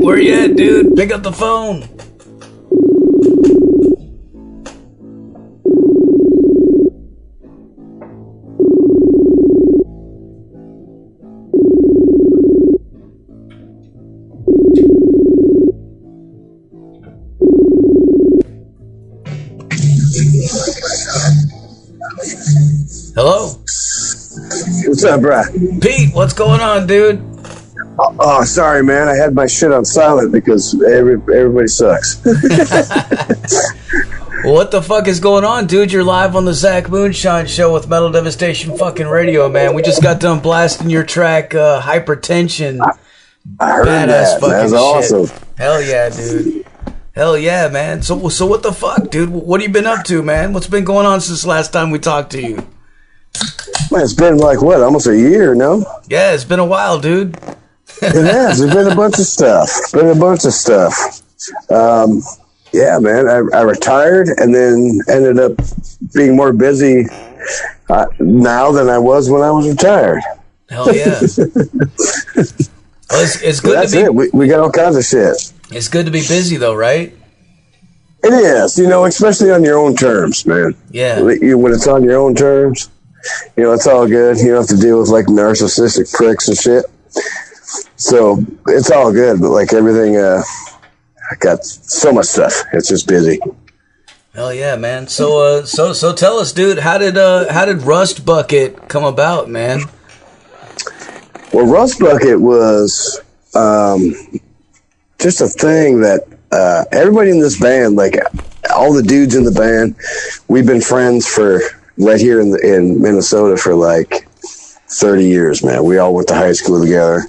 Pete, where you at, dude? Pick up the phone. Hello? What's up, bro? Pete, what's going on, dude? Oh, sorry, man. I had my shit on silent because everybody sucks. What the fuck is going on, dude? You're live on the Zach Moonshine Show with Metal Devastation fucking radio, man. We just got done blasting your track, Hypertension. I heard Badass that. fucking That's awesome. shit. Hell yeah, dude. Hell yeah, man. So what the fuck, dude? What have you been up to, man? What's been going on since the last time we talked to you? Man, it's been like, what, almost a year, no? Yeah, it's been a while, dude. It has. There's been a bunch of stuff. Yeah, man. I retired and then ended up being more busy now than I was when I was retired. Hell yeah. Well, it's good That's to be. it. We got all kinds of shit. It's good to be busy, though, right? It is, especially on your own terms, man. Yeah. When it's on your own terms, it's all good. You don't have to deal with like narcissistic pricks and shit. So it's all good, but like everything, I got so much stuff. It's just busy. Hell yeah, man. So tell us, dude, how did Rust Bucket come about, man? Well, Rust Bucket was just a thing that everybody in this band, like all the dudes in the band, we've been friends for right here in Minnesota for like 30 years, man. We all went to high school together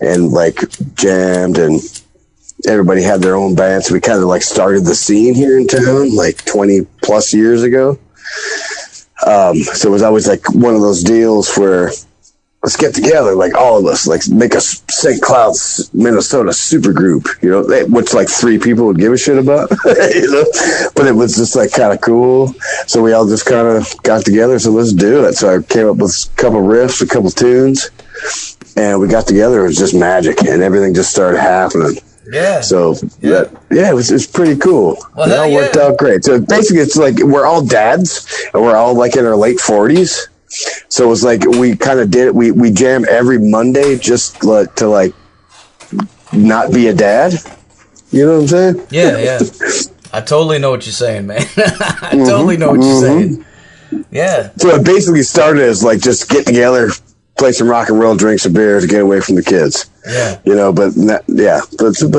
and like jammed, and everybody had their own bands. So we kind of like started the scene here in town like 20 plus years ago. So it was always like one of those deals where let's get together, like all of us, like make a St. Cloud, Minnesota super group, which like 3 people would give a shit about, but it was just like kind of cool. So we all just kind of got together. So let's do it. So I came up with a couple riffs, a couple tunes, and we got together. It was just magic, and everything just started happening. Yeah. So it was pretty cool. Well, it all worked out great. So basically, it's like we're all dads, and we're all like in our late 40s. So it was like we kind of did it. We jam every Monday just to like not be a dad. You know what I'm saying? Yeah. I totally know what you're saying, man. I totally know what you're saying. Yeah. So it basically started as like just get together, play some rock and roll, drink some beer to get away from the kids. Yeah. But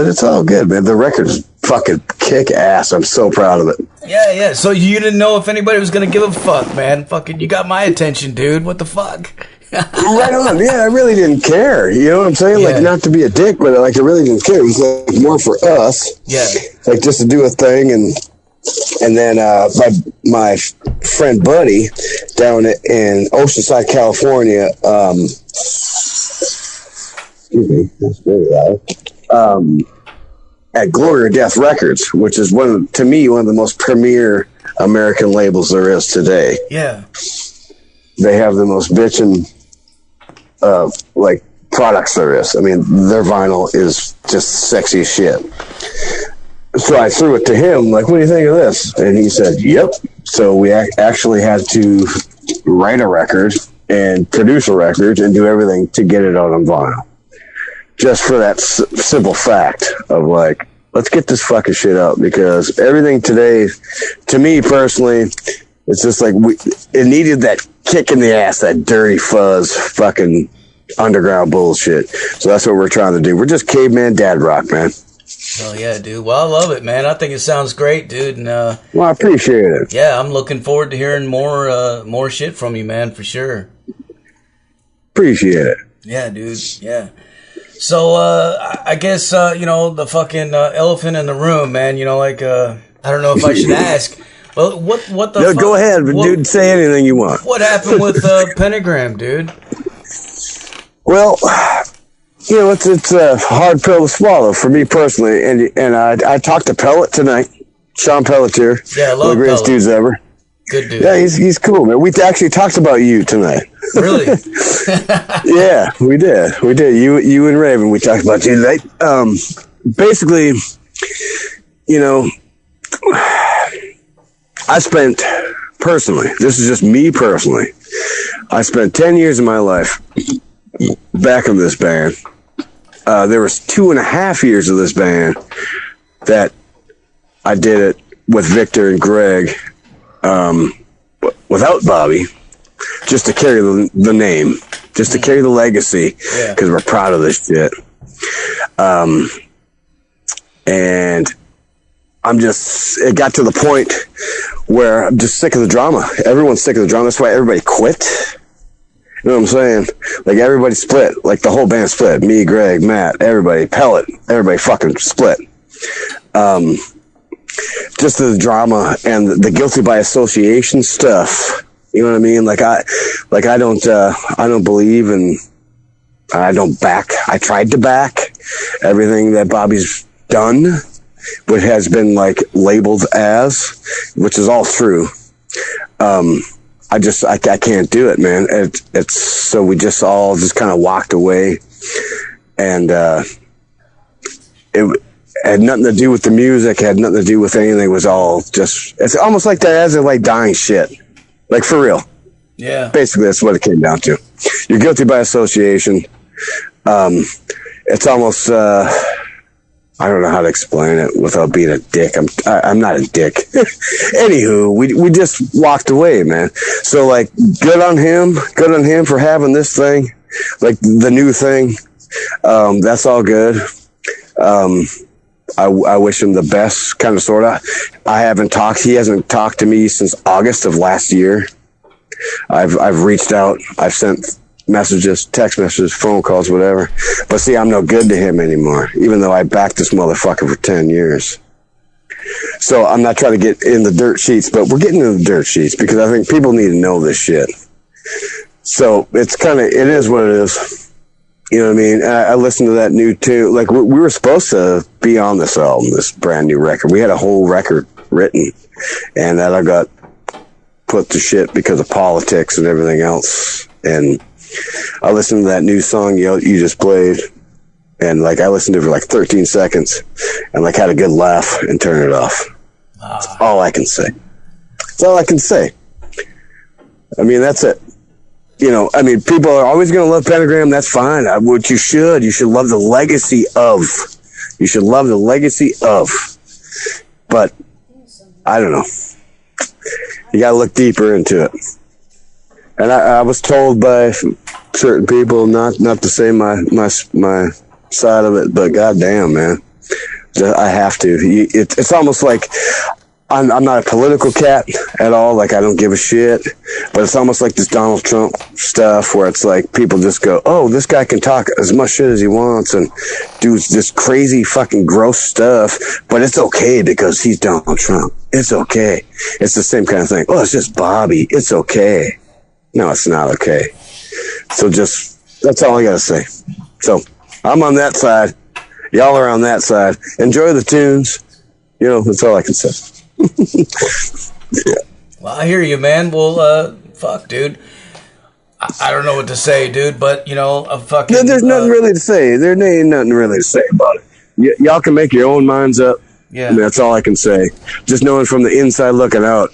it's all good, man. The record's fucking kick ass. I'm so proud of it. Yeah. So you didn't know if anybody was gonna give a fuck, man. Fucking, you got my attention, dude. What the fuck? Right on. Yeah, I really didn't care. You know what I'm saying? Yeah. Like, not to be a dick, but like I really didn't care. It was like more for us. Yeah. Like just to do a thing, and then my friend Buddy down in Oceanside, California. Excuse me, that's very loud. At Glory or Death Records, which is one of the most premier American labels there is today. Yeah. They have the most bitchin' like products there is. I mean, their vinyl is just sexy as shit. So I threw it to him, like, what do you think of this? And he said, yep. So we actually had to write a record and produce a record and do everything to get it out on vinyl. Just for that simple fact of like, let's get this fucking shit out, because everything today, to me personally, it's just like it needed that kick in the ass, that dirty fuzz fucking underground bullshit. So that's what we're trying to do. We're just caveman dad rock, man. Oh yeah, dude. Well, I love it, man. I think it sounds great, dude. And well, I appreciate it. Yeah, I'm looking forward to hearing more shit from you, man, for sure. Appreciate it. Yeah, dude. Yeah. So, I guess, the fucking elephant in the room, man, I don't know if I should ask. Well, what the fuck? Go ahead, dude, say anything you want. What happened with Pentagram, dude? Well, it's a hard pill to swallow for me personally, and I talked to Pellet tonight, Sean Pelletier. Yeah, I love one of the greatest dudes ever. Good dude. Yeah, he's cool, man. We actually talked about you tonight. Really? Yeah, we did. You and Raven, we talked about you tonight. basically, you know, I spent personally, this is just me personally, I spent 10 years of my life back in this band. There was 2.5 years of this band that I did it with Victor and Greg, without Bobby, just to carry the name, just to carry the legacy, because we're proud of this shit. And it got to the point where I'm just sick of the drama. Everyone's sick of the drama. That's why everybody quit. You know what I'm saying? Like, everybody split. Like, the whole band split. Me, Greg, Matt, everybody, Pellet, everybody fucking split. Just the drama and the guilty by association stuff. You know what I mean? I don't believe in, I tried to back everything that Bobby's done, which has been like labeled as, which is all true. I can't do it, man. So we just all just kind of walked away, and it had nothing to do with the music, had nothing to do with anything. It was all just, it's almost like that as like dying shit. Like, for real. Yeah. Basically, that's what it came down to. You're guilty by association. It's almost, I don't know how to explain it without being a dick. I'm not a dick. Anywho, we just walked away, man. So, like, good on him for having this thing, like the new thing. That's all good. I wish him the best, kind of, sort of. He hasn't talked to me since August of last year. I've reached out. I've sent messages, text messages, phone calls, whatever. But see, I'm no good to him anymore, even though I backed this motherfucker for 10 years. So I'm not trying to get in the dirt sheets, but we're getting in the dirt sheets because I think people need to know this shit. So it is what it is. You know what I mean? I listened to that new tune. Like, we were supposed to be on this album, this brand new record. We had a whole record written, and that I got put to shit because of politics and everything else. And I listened to that new song you just played, and like, I listened to it for like 13 seconds and like had a good laugh and turned it off. That's all I can say. That's all I can say. I mean, that's it. You know, I mean, people are always going to love Pentagram. That's fine. You should love the legacy of. You should love the legacy of. But I don't know. You got to look deeper into it. And I was told by certain people not to say my side of it, but goddamn, man, I have to. It's almost like I'm not a political cat at all. Like, I don't give a shit. But it's almost like this Donald Trump stuff where it's like people just go, oh, this guy can talk as much shit as he wants and do this crazy fucking gross stuff, but it's okay because he's Donald Trump. It's okay. It's the same kind of thing. Oh, it's just Bobby. It's okay. No, it's not okay. So that's all I gotta say. So I'm on that side. Y'all are on that side. Enjoy the tunes. You know, that's all I can say. Yeah. Well, I hear you, man. Well, fuck, dude. I don't know what to say, dude, but, you know, there's nothing really to say. There ain't nothing really to say about it. Y'all can make your own minds up. Yeah. I mean, that's all I can say. Just knowing from the inside looking out,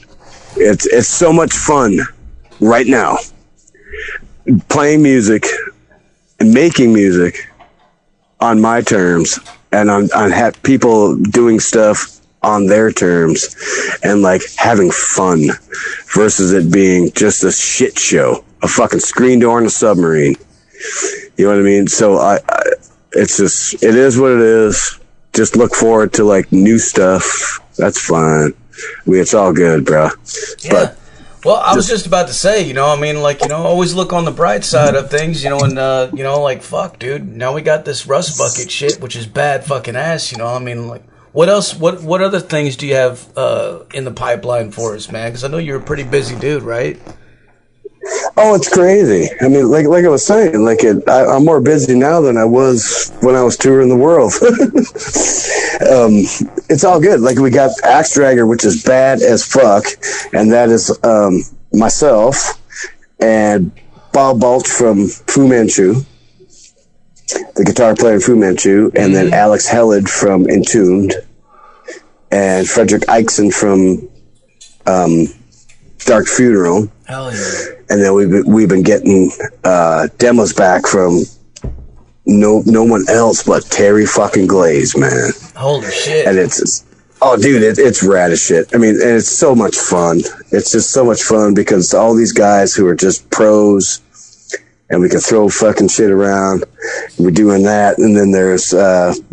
it's so much fun right now. Playing music and making music on my terms and on people doing stuff on their terms and like having fun versus it being just a shit show, a fucking screen door in a submarine. You know what I mean? So it is what it is. Just look forward to like new stuff. That's fine. I mean, it's all good, bro. Yeah. But well, I was just about to say, you know, I mean, like, you know, always look on the bright side of things, you know, and, you know, like, fuck, dude, now we got this rust bucket shit, which is bad fucking ass, you know, I mean, like, what else, what other things do you have in the pipeline for us, man? Because I know you're a pretty busy dude, right? Oh, it's crazy. I mean, like I was saying, like I'm more busy now than I was when I was touring the world. It's all good. Like, we got Axe Dragger, which is bad as fuck, and that is myself and Bob Balch from Fu Manchu. the guitar player in Fu Manchu, and then Alex Hellid from Entombed, and Frederick Eichsen from Dark Funeral. Hell yeah. And then we've been getting demos back from no one else but Terry fucking Glaze, man. Holy shit. And it's rad as shit. I mean, and it's so much fun. It's just so much fun because all these guys who are just pros, and we can throw fucking shit around. We're doing that. And then there's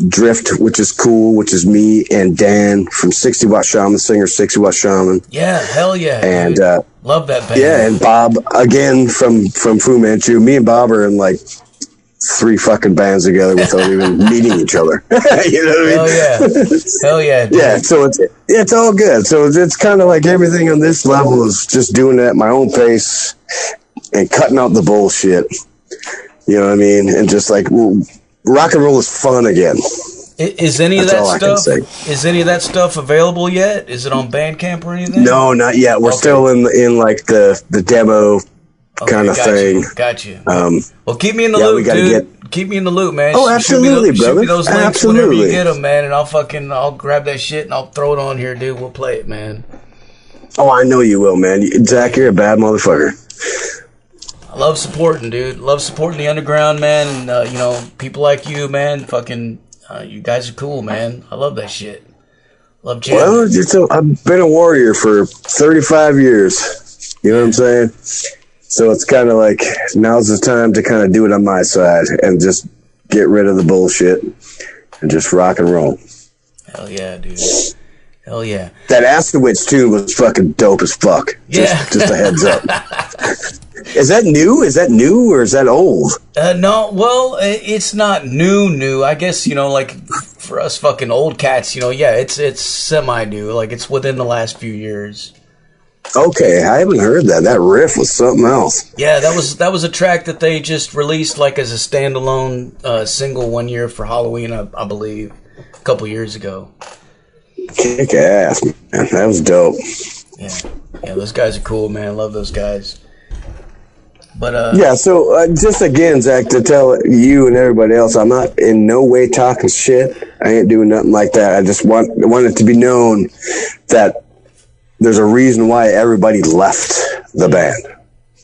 Drift, which is cool, which is me and Dan from 60 Watt Shaman, singer 60 Watt Shaman. Yeah, hell yeah. And love that band. Yeah, and Bob, again, from Fu Manchu. Me and Bob are in like 3 fucking bands together without even meeting each other. You know what I mean? Hell yeah. Dude. Yeah, so it's all good. So it's kind of like everything on this level is just doing it at my own pace and cutting out the bullshit. You know what I mean? And just like, rock and roll is fun again. Is any of that stuff? Is any of that stuff available yet? Is it on Bandcamp or anything? No, not yet. We're still in like the demo kind of thing. Got you. Well, keep me in the loop, dude. Keep me in the loop, man. Oh, absolutely, brother. Shoot me those links absolutely. Whenever you get them, man, and I'll grab that shit and I'll throw it on here, dude. We'll play it, man. Oh, I know you will, man. Zach, you're a bad motherfucker. I love supporting, dude. Love supporting the underground, man. And, you know, people like you, man. Fucking, you guys are cool, man. I love that shit. Love jamming. Well, I've been a warrior for 35 years. You know what I'm saying? So it's kind of like, now's the time to kind of do it on my side and just get rid of the bullshit and just rock and roll. Hell yeah, dude. Hell yeah. That Acid Witch tune was fucking dope as fuck. Yeah. Just a heads up. Is that new? Is that new or is that old? No, well, it's not new. I guess, you know, like for us fucking old cats, you know, yeah, it's semi-new. Like it's within the last few years. Okay, I haven't heard that. That riff was something else. Yeah, that was a track that they just released like as a standalone single one year for Halloween, I believe, a couple years ago. Kick ass, man. That was dope. Yeah, those guys are cool, man. I love those guys. But yeah, so just again, Zach, to tell you and everybody else, I'm not in no way talking shit. I ain't doing nothing like that. I just want it to be known that there's a reason why everybody left the band,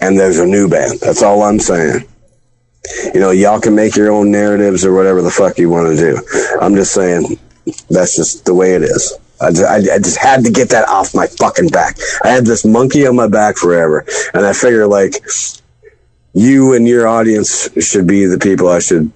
and there's a new band. That's all I'm saying. You know, y'all can make your own narratives or whatever the fuck you want to do. I'm just saying that's just the way it is. I just had to get that off my fucking back. I had this monkey on my back forever, and I figure like you and your audience should be the people I should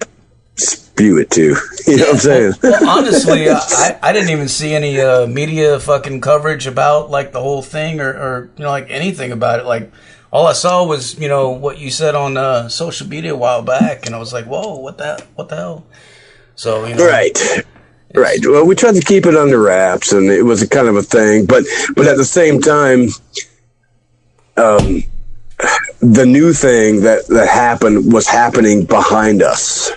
spew it to. You know what I'm saying? Well, honestly, I didn't even see any media fucking coverage about like the whole thing or you know like anything about it. Like all I saw was you know what you said on social media a while back, and I was like, whoa, what the hell? So you know, right. Well, we tried to keep it under wraps, and it was a kind of a thing, but at the same time, the new thing that happened was happening behind us,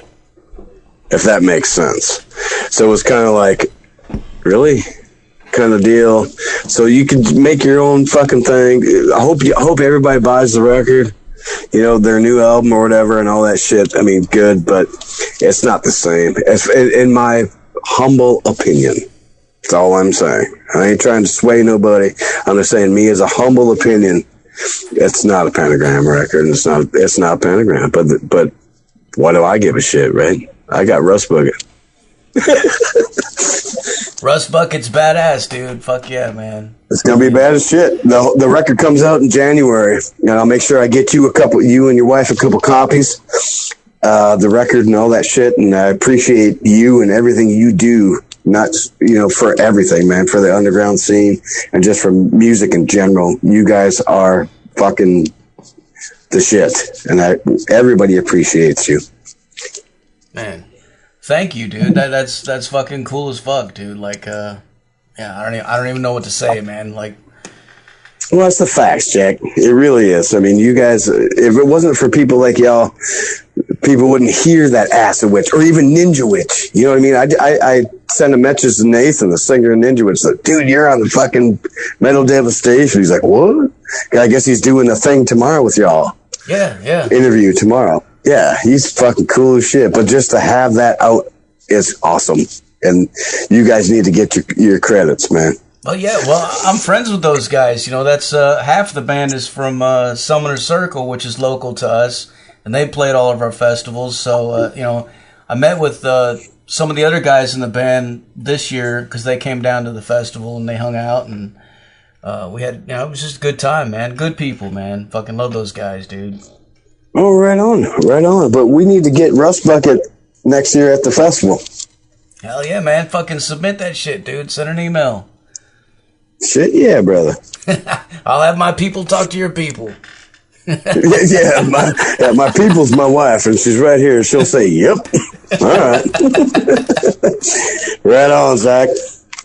if that makes sense. So it was kind of like, really? Kind of deal. So you can make your own fucking thing. I hope everybody buys the record, you know, their new album or whatever and all that shit. I mean, good, but it's not the same. In my humble opinion. That's all I'm saying. I ain't trying to sway nobody. I'm just saying, me as a humble opinion, it's not a Pentagram record, and it's not Pentagram. But what do I give a shit, right? I got Rust Bucket. Rust Bucket's badass, dude. Fuck yeah, man. It's gonna be bad as shit. The record comes out in January, and I'll make sure I get you and your wife a couple copies. The record and all that shit, and I appreciate you and everything you do, not, you know, for everything, man, for the underground scene and just for music in general. You guys are fucking the shit, and everybody appreciates you. Man, thank you, dude. That's fucking cool as fuck, dude. Like, yeah, I don't even know what to say, man. Like, well, it's the facts, Jack. It really is. I mean, you guys, if it wasn't for people like y'all, people wouldn't hear that Acid Witch or even NinjaWitch. You know what I mean? I sent a message to Nathan, the singer of NinjaWitch, like, dude, you're on the fucking Metal Devastation. He's like, what? I guess he's doing a thing tomorrow with y'all. Yeah. Interview tomorrow. Yeah, he's fucking cool as shit. But just to have that out is awesome. And you guys need to get your credits, man. Well, yeah, well, I'm friends with those guys. You know, that's half the band is from Summoner Circle, which is local to us, and they played all of our festivals. So, you know, I met with some of the other guys in the band this year because they came down to the festival and they hung out, and we had, you know, it was just a good time, man. Good people, man. Fucking love those guys, dude. Oh, right on, right on. But we need to get Rust Bucket next year at the festival. Hell yeah, man. Fucking submit that shit, dude. Send an email. Shit, yeah, brother. I'll have my people talk to your people. yeah, my people's my wife, and she's right here. She'll say, yep. All right. Right on, Zach.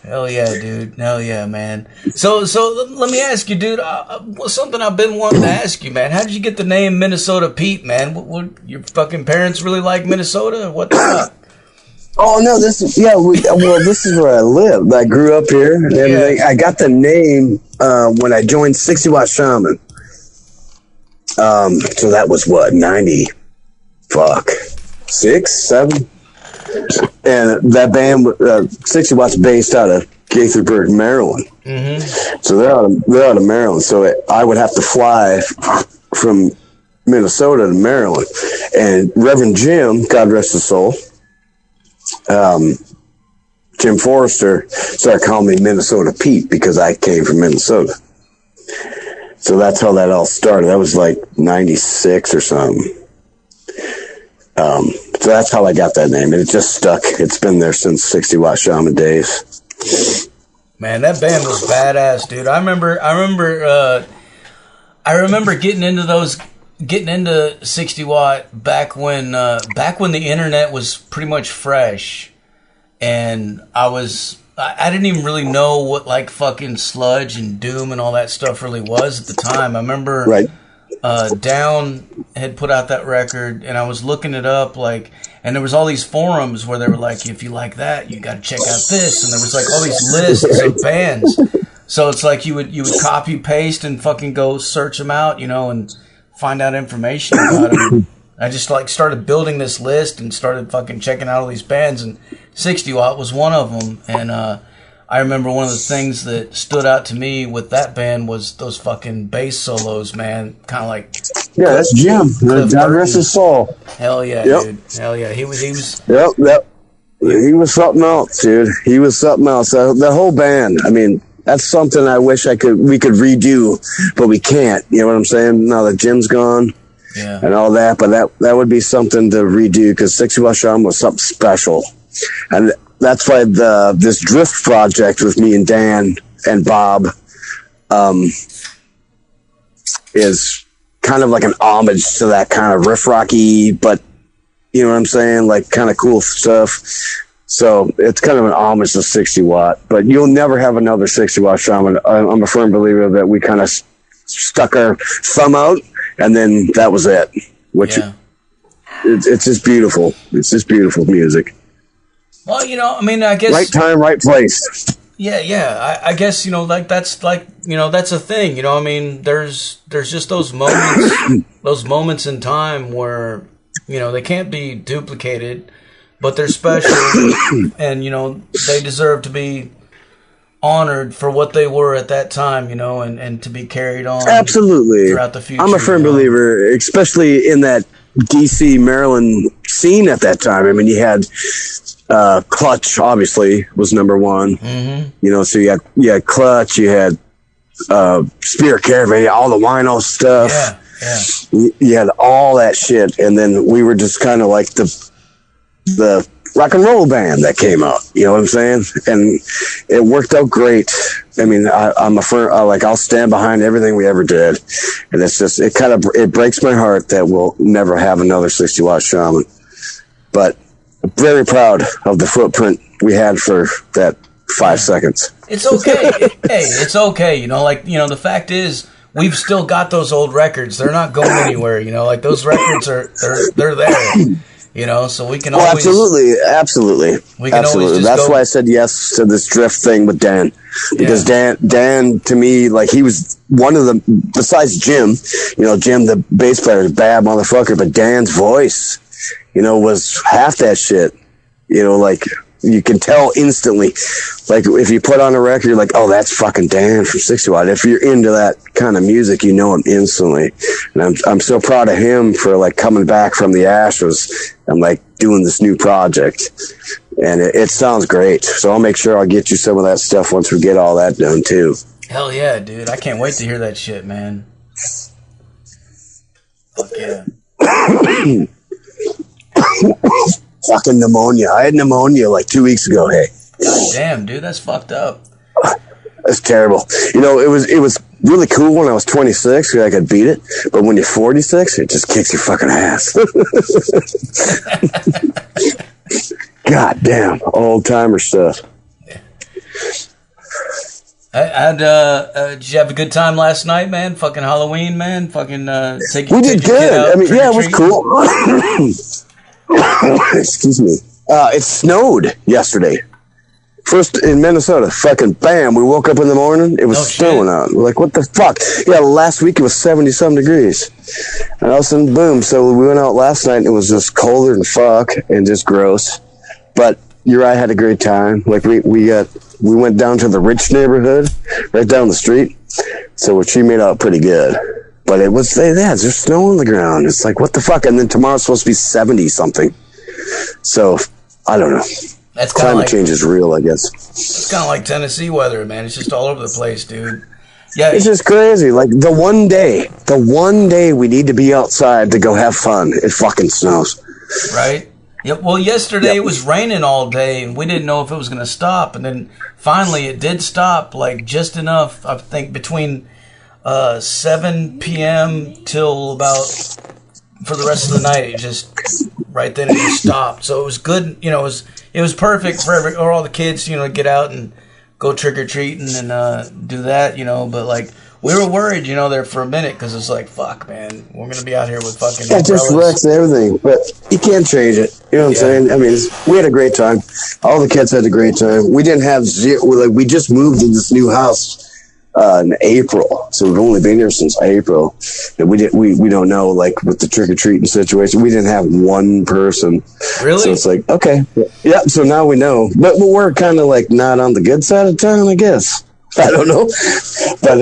Hell yeah, dude. Hell yeah, man. So let me ask you, dude, something I've been wanting to ask you, man. How did you get the name Minnesota Pete, man? What your fucking parents really like Minnesota? What the fuck? Oh no, this is this is where I live. I grew up here, and everything. I got the name when I joined 60 Watt Shaman. So that was what, 6, 7, and that band 60 Watts based out of Gaithersburg, Maryland. Mm-hmm. So they're out of Maryland. So I would have to fly from Minnesota to Maryland, and Reverend Jim, God rest his soul. Jim Forrester started calling me Minnesota Pete because I came from Minnesota. So that's how that all started. That was like 96 or something. So that's how I got that name. And it just stuck. It's been there since 60 Watt Shaman days. Man, that band was badass, dude. I remember getting into 60 Watt back when the internet was pretty much fresh, and I didn't even really know what like fucking sludge and doom and all that stuff really was at the time. I remember Down had put out that record, and I was looking it up, like, and there was all these forums where they were like, if you like that, you got to check out this, and there was like all these lists of bands. So it's like you would copy paste and fucking go search them out, you know, and find out information about them. I just like started building this list and started fucking checking out all these bands, and 60 Watt was one of them. And I remember one of the things that stood out to me with that band was those fucking bass solos, man. Kind of like, yeah, that's Jim. God rest his soul. Hell yeah, dude. Hell yeah. He was. Yep. He was something else, dude. He was something else. The whole band. I mean, that's something I wish we could redo, but we can't. You know what I'm saying? Now that Jim's gone, and all that. But that would be something to redo, because 60 Watt Shaman was something special, and that's why this Drift project with me and Dan and Bob is kind of like an homage to that kind of riff rocky, but you know what I'm saying, like kind of cool stuff. So it's kind of an homage to 60 Watt, but you'll never have another 60 Watt Shaman. I'm a firm believer that we kind of stuck our thumb out, and then that was it. Which it's just beautiful. It's just beautiful music. Well, you know, I mean, I guess right time, right place. Yeah. I guess, you know, like that's like, you know, that's a thing. You know, I mean, there's just those moments in time where, you know, they can't be duplicated, but they're special, and, you know, they deserve to be honored for what they were at that time, you know, and to be carried on absolutely throughout the future. I'm a firm believer, especially in that DC, Maryland scene at that time. I mean, you had Clutch, obviously, was number one. Mm-hmm. You know, so you had Clutch, you had Spirit Caravan, all the wino stuff. Yeah. You had all that shit, and then we were just kind of like the rock and roll band that came out. You know what I'm saying? And it worked out great. I mean, I'm a firm, I'll stand behind everything we ever did, and it's just it breaks my heart that we'll never have another 60 Watt Shaman. But I'm very proud of the footprint we had for that 5 seconds. It's okay. Hey, it's okay. You know, like, you know, the fact is, we've still got those old records. They're not going anywhere. You know, like those records they're there. You know, so we can always... absolutely. We can always That's why I said yes to this drift thing with Dan. Because Dan, to me, like, he was one of the... Besides Jim, you know, Jim, the bass player, is a bad motherfucker, but Dan's voice, you know, was half that shit. You know, like, you can tell instantly. Like, if you put on a record, you're like, oh, that's fucking Dan from 60 Watt. If you're into that kind of music, you know him instantly. And I'm so proud of him for, like, coming back from the ashes and, like, doing this new project. And it sounds great. So I'll make sure I'll get you some of that stuff once we get all that done, too. Hell yeah, dude. I can't wait to hear that shit, man. Fuck yeah. Fucking pneumonia. I had pneumonia like 2 weeks ago. Hey. Damn, dude, that's fucked up. That's terrible. You know, it was really cool when I was 26 because I could beat it. But when you're 46, it just kicks your fucking ass. God damn, old timer stuff. Did you have a good time last night, man? Fucking Halloween, man. Fucking we did good. I mean, yeah, it was cool. Excuse me. It snowed yesterday. First in Minnesota. Fucking bam. We woke up in the morning. It was snowing out. We're like, what the fuck? Yeah, last week it was 70-some degrees. And all of a sudden, boom. So we went out last night and it was just colder than fuck and just gross. But I had a great time. Like, we went down to the rich neighborhood right down the street. So she made out pretty good. But it was, there's snow on the ground. It's like, what the fuck? And then tomorrow's supposed to be 70-something. So, I don't know. That's Climate change is real, I guess. It's kind of like Tennessee weather, man. It's just all over the place, dude. Yeah, it's just crazy. Like, the one day we need to be outside to go have fun, it fucking snows. Right? Yeah, well, yesterday it was raining all day, and we didn't know if it was going to stop. And then finally it did stop, like, just enough, I think, between 7 p.m. till about, for the rest of the night, it just, right then it just stopped. So it was good, you know, it was perfect for all the kids, you know, to get out and go trick-or-treating and do that, you know, but, like, we were worried, you know, there for a minute, because it's like, fuck, man, we're going to be out here with fucking umbrellas. It just wrecks everything, but you can't change it. You know what I'm saying? I mean, we had a great time. All the kids had a great time. We didn't have we just moved to this new house in April, so we've only been here since April. And we don't know, like, with the trick-or-treating situation, we didn't have one person. Really? So it's like, okay. Yeah, so now we know. But we're kind of, like, not on the good side of town, I guess. I don't know. But,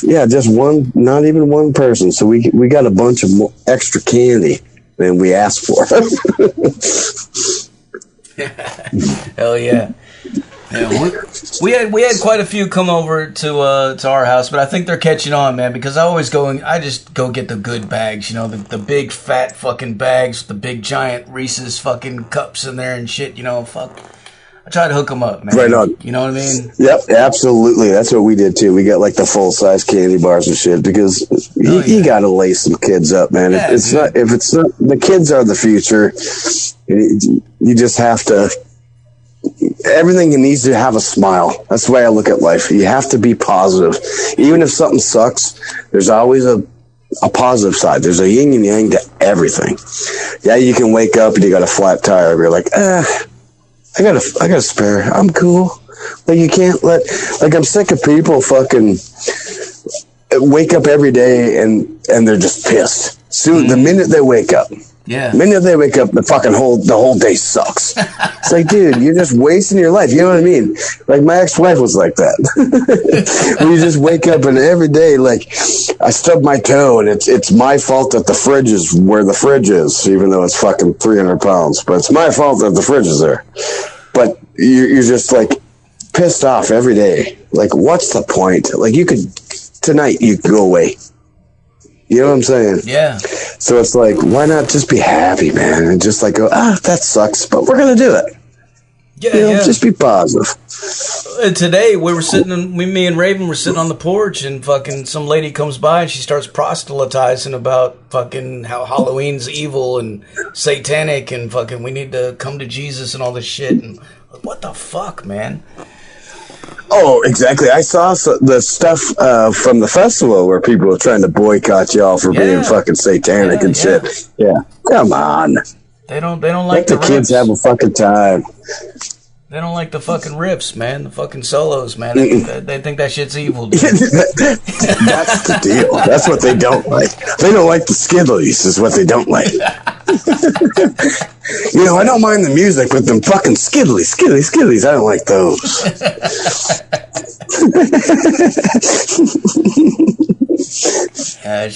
yeah, just one, not even one person. So we got a bunch of extra candy than we asked for. Hell yeah. Yeah, we had quite a few come over to our house, but I think they're catching on, man, because I just go get the good bags, you know, the big fat fucking bags with the big giant Reese's fucking cups in there and shit, you know, fuck. I try to hook them up, man. Right on. You know what I mean? Yep, absolutely. That's what we did too. We got like the full-size candy bars and shit because you got to lace some kids up, man. Yeah, if it's not, the kids are the future. You just have to. Everything needs to have a smile. That's the way I look at life. You have to be positive. Even if something sucks, there's always a positive side. There's a yin and yang to everything. Yeah, you can wake up and you got a flat tire. You're like, I got a spare. I'm cool. Like, you can't I'm sick of people fucking wake up every day and they're just pissed. Soon, the minute they wake up. Yeah. The minute they wake up, the whole day sucks. It's like, dude, you're just wasting your life. You know what I mean? Like, my ex-wife was like that. You just wake up and every day, like, I stub my toe and it's my fault that the fridge is where the fridge is, even though it's fucking 300 pounds. But it's my fault that the fridge is there. But you're just, like, pissed off every day. Like, what's the point? Like, tonight you could go away. You know what I'm saying? Yeah. So it's like, why not just be happy, man? And just like go, that sucks, but we're going to do it. Yeah, just be positive. Today, me and Raven were sitting on the porch and fucking some lady comes by and she starts proselytizing about fucking how Halloween's evil and satanic and fucking we need to come to Jesus and all this shit. And what the fuck, man? Oh, exactly. I saw the stuff from the festival where people were trying to boycott y'all for being fucking satanic and shit. Yeah. Come on. They don't like Let the kids have a fucking time. They don't like the fucking riffs, man. The fucking solos, man. They think that shit's evil, dude. That's the deal. That's what they don't like. They don't like the skiddies is what they don't like. You know, I don't mind the music, but them fucking skiddies, I don't like those. Yeah,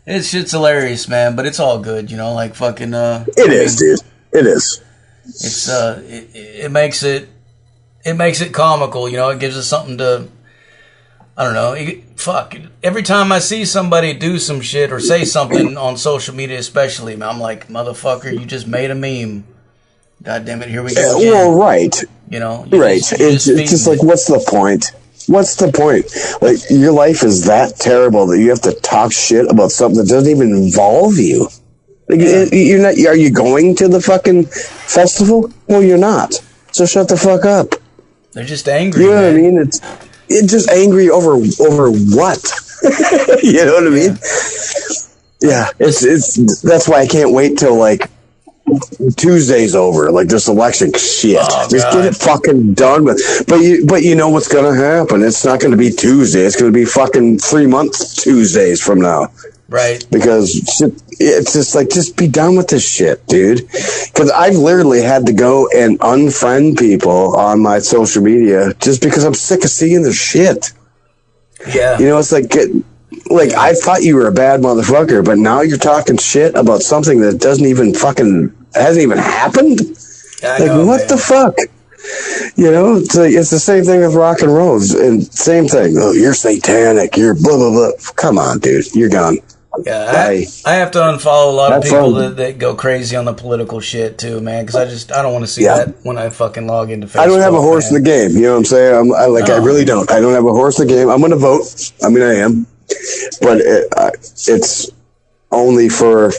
it's shit's hilarious, man, but it's all good, you know, like fucking It is, dude. It is. It's it makes it comical, you know. It gives us something to, I don't know. Every time I see somebody do some shit or say something on social media, especially, I'm like, motherfucker, you just made a meme. God damn it, here we go again. Well, right. You know, it's just like, what's the point? What's the point? Like, your life is that terrible that you have to talk shit about something that doesn't even involve you. Like, you're not. Are you going to the fucking festival? Well, you're not. So shut the fuck up. They're just angry. You know man. what I mean? It's just angry over what? You know what I mean? Yeah. It's that's why I can't wait till like Tuesday's over. Like this election shit. Just get it fucking done with. But you know what's gonna happen? It's not gonna be Tuesday. It's gonna be fucking 3 months Tuesdays from now. Right. Because it's just like, just be done with this shit, dude. Because I've literally had to go and unfriend people on my social media just because I'm sick of seeing their shit. Yeah. You know, it's like, I thought you were a bad motherfucker, but now you're talking shit about something that hasn't even happened? I like, know, what man. the fuck? You know, it's the same thing with rock and roll. And same thing. Oh, you're satanic. You're blah, blah, blah. Come on, dude. You're gone. Yeah, I have to unfollow a lot of people that go crazy on the political shit too, man. Because I don't want to see that when I fucking log into Facebook. I don't have a horse in the game. You know what I'm saying? I really don't. I don't have a horse in the game. I'm going to vote. I mean, I am, but it's only for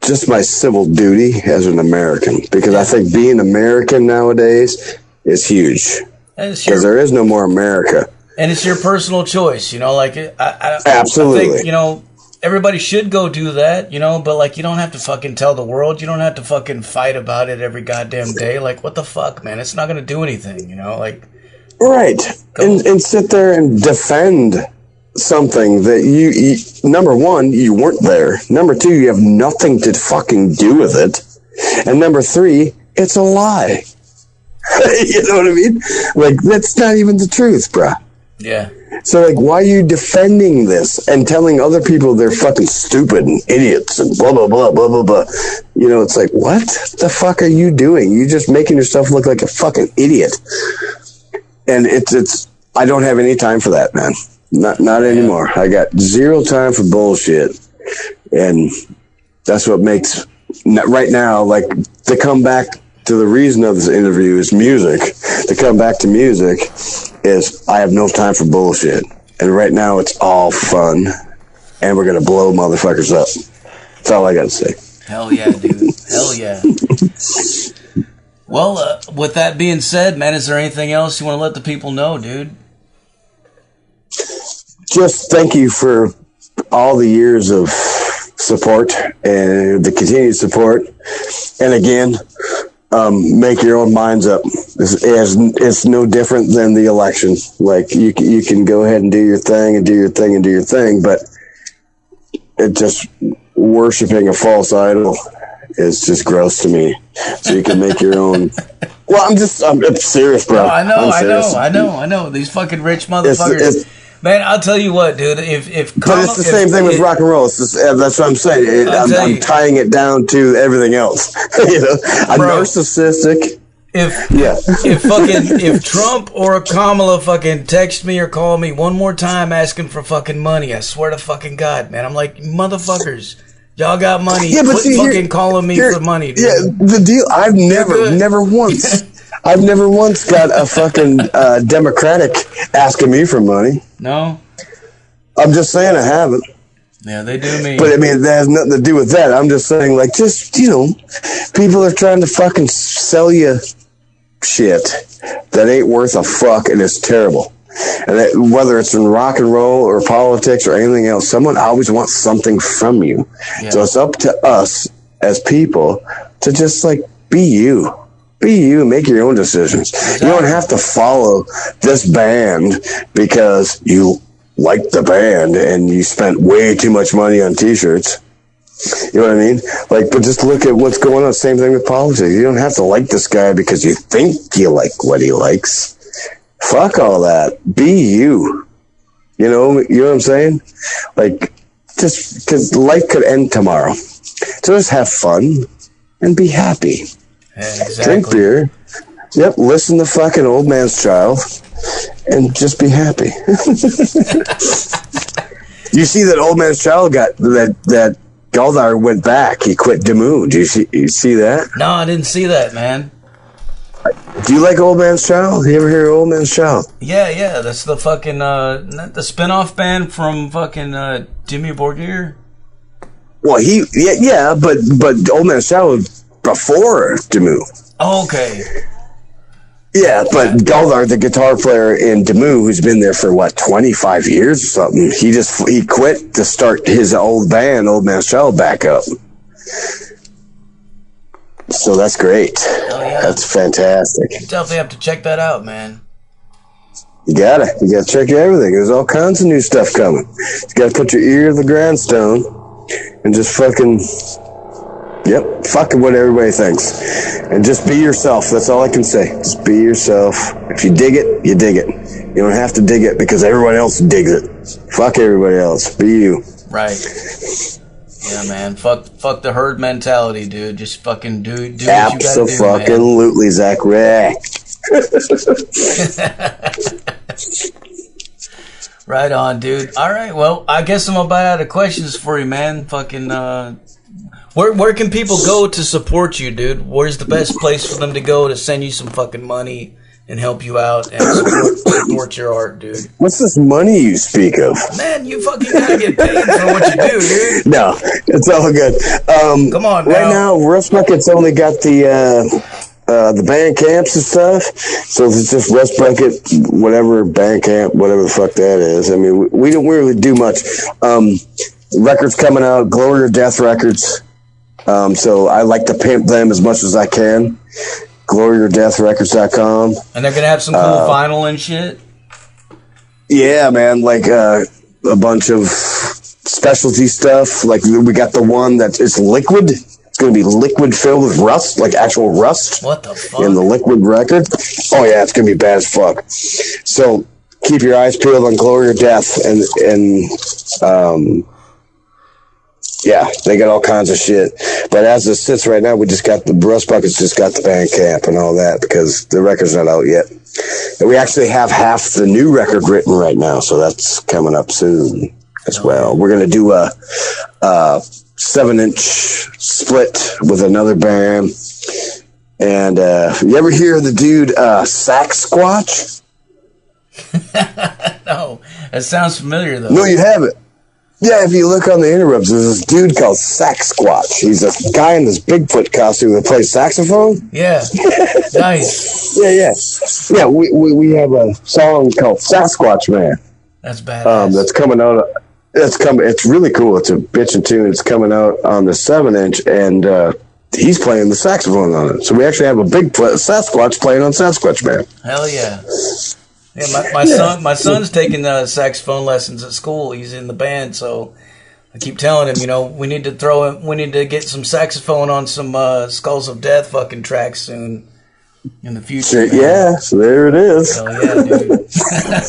just my civil duty as an American, because I think being American nowadays is huge. Because there is no more America, and it's your personal choice. You know, like absolutely. I think, you know, everybody should go do that, you know, but like, you don't have to fucking tell the world. You don't have to fucking fight about it every goddamn day. Like, what the fuck, man? It's not going to do anything, you know, like. Right. And sit there and defend something that you, number one, you weren't there. Number two, you have nothing to fucking do with it. And number three, it's a lie. You know what I mean? Like, that's not even the truth, bruh. Yeah. So, like, why are you defending this and telling other people they're fucking stupid and idiots and blah, blah, blah, blah, blah, blah? You know, it's like, what the fuck are you doing? You're just making yourself look like a fucking idiot. And it's I don't have any time for that, man. Not anymore. I got zero time for bullshit. And that's what makes, right now, like, to come back to the reason of this interview is music. To come back to music is I have no time for bullshit. And right now it's all fun. And we're going to blow motherfuckers up. That's all I got to say. Hell yeah, dude. Hell yeah. Well, with that being said, man, is there anything else you want to let the people know, dude? Just thank you for all the years of support and the continued support. And again, make your own minds up. It's no different than the election. Like, you can go ahead and do your thing and do your thing and do your thing, but it just worshiping a false idol is just gross to me. So you can make your own. Well, I'm serious, bro. No, I know. These fucking rich motherfuckers. Man, I'll tell you what, dude. But it's the same thing with rock and roll. It's just, that's what I'm saying. I'm tying it down to everything else. You know, I'm narcissistic. If Trump or Kamala fucking text me or call me one more time asking for fucking money, I swear to fucking God, man, I'm like, motherfuckers, y'all got money. Yeah, but quit fucking calling me for money, dude. Yeah, the deal. I've never once got a fucking Democratic asking me for money. No, I'm just saying I haven't. Yeah, they do me. But I mean, that has nothing to do with that. I'm just saying, like, just, you know, people are trying to fucking sell you shit that ain't worth a fuck, and it's terrible. And whether it's in rock and roll or politics or anything else, someone always wants something from you. Yeah. So it's up to us as people to just like be you. Be you, make your own decisions. You don't have to follow this band because you like the band and you spent way too much money on t-shirts. You know what I mean? Like, but just look at what's going on. Same thing with politics. You don't have to like this guy because you think you like what he likes. Fuck all that. Be you. You know what I'm saying? Like, just because life could end tomorrow. So just have fun and be happy. Exactly. Drink beer. Yep, listen to fucking Old Man's Child and just be happy. You see that Old Man's Child got that Galdar went back. He quit Demu. Do you see that? No, I didn't see that, man. Do you like Old Man's Child? You ever hear Old Man's Child? Yeah. That's the fucking the spin-off band from fucking Jimmy Borgir. Well, but Old Man's Child was before Demu. Oh, okay. Yeah, but Galdar, the guitar player in Demu, who's been there for 25 years or something, he quit to start his old band, Old Man's Child, back up. So that's great. Oh, yeah. That's fantastic. You definitely have to check that out, man. You gotta check everything. There's all kinds of new stuff coming. You gotta put your ear to the grindstone and just fucking what everybody thinks. And just be yourself. That's all I can say. Just be yourself. If you dig it, you dig it. You don't have to dig it because everyone else digs it. Fuck everybody else. Be you. Right. Yeah, man. Fuck the herd mentality, dude. Just fucking do what you gotta do, man. Absolutely, Zach. Right on, dude. All right, well, I guess I'm about out of questions for you, man. Fucking, where can people go to support you, dude? Where's the best place for them to go to send you some fucking money and help you out and support your art, dude? What's this money you speak of? Man, you fucking gotta get paid for what you do, dude. No, it's all good. Come on, right now, Rust Bucket's only got the band camps and stuff, so it's just Rust Bucket, whatever band camp, whatever the fuck that is. I mean, we don't really do much. Records coming out, Glory or Death Records. So I like to pimp them as much as I can. GloryOrDeathRecords.com. And they're gonna have some cool vinyl and shit. Yeah, man, like a bunch of specialty stuff. Like we got the one that is liquid. It's going to be liquid filled with rust, like actual rust. What the fuck? In the liquid record. Oh yeah, it's going to be bad as fuck. So keep your eyes peeled on Glory or Death, and yeah, they got all kinds of shit. But as it sits right now, we just got the Rust Buckets, just got the Bandcamp and all that because the record's not out yet. And we actually have half the new record written right now, so that's coming up soon as well. We're going to do a 7-inch split with another band. And you ever hear the dude Sasquatch? No, it sounds familiar though. No, you haven't. Yeah, if you look on the interwebs, there's this dude called Sasquatch. He's a guy in this Bigfoot costume that plays saxophone. Yeah, nice. Yeah. We have a song called Sasquatch Man. That's badass. That's coming out. It's really cool. It's a bitchin' tune. It's coming out on the 7-inch, and he's playing the saxophone on it. So we actually have a big Sasquatch playing on Sasquatch Man. Hell yeah. Yeah, my son's taking saxophone lessons at school. He's in the band, so I keep telling him, we need to get some saxophone on some Skulls of Death fucking tracks soon in the future. Yeah, so there it is. Hell yeah, dude.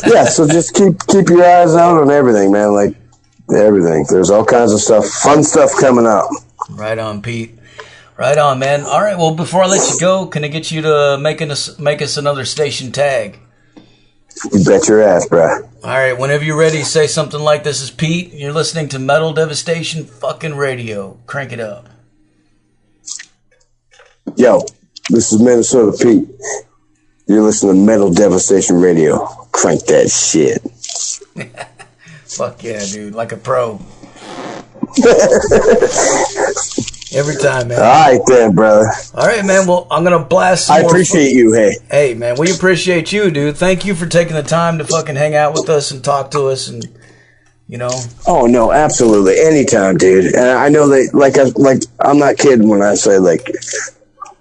Yeah, so just keep your eyes out on everything, man. Like everything. There's all kinds of stuff, fun stuff coming out. Right on, Pete. Right on, man. All right, well, before I let you go, can I get you to make us another station tag? You bet your ass, bro. All right, whenever you're ready, say something like, "This is Pete. You're listening to Metal Devastation fucking radio. Crank it up." Yo, this is Minnesota Pete. You're listening to Metal Devastation radio. Crank that shit. Fuck yeah, dude. Like a pro. Every time, man. All right, then, brother. All right, man. Well, I'm going to blast some I appreciate you, hey. Hey, man, we appreciate you, dude. Thank you for taking the time to fucking hang out with us and talk to us and, you know? Oh no, absolutely, anytime, dude. And I know that, like I'm not kidding when I say, like,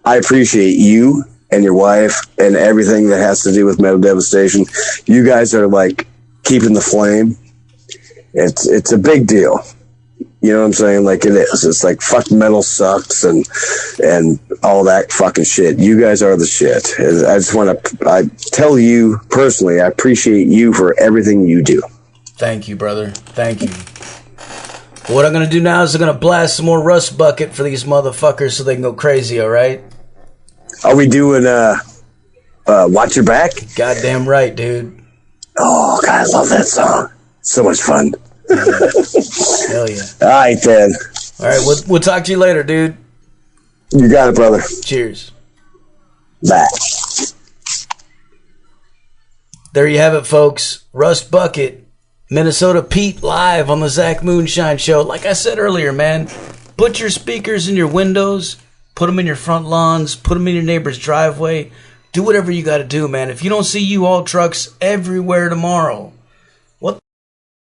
I appreciate you and your wife and everything that has to do with Metal Devastation. You guys are like keeping the flame. It's a big deal. You know what I'm saying? Like, it is. It's like, fuck, metal sucks and all that fucking shit. You guys are the shit. I just want to, I tell you personally, I appreciate you for everything you do. Thank you, brother. Thank you. What I'm going to do now is I'm going to blast some more Rust Bucket for these motherfuckers so they can go crazy, all right? Are we doing, Watch Your Back? Goddamn right, dude. Oh, God, I love that song. So much fun. Hell yeah. All right, then. All right, we'll talk to you later, dude. You got it, brother. Cheers. Bye. There you have it, folks. Rust Bucket, Minnesota Pete, live on the Zach Moonshine Show. Like I said earlier, man, put your speakers in your windows, put them in your front lawns, put them in your neighbor's driveway. Do whatever you got to do, man. If you don't see U-Haul trucks everywhere tomorrow,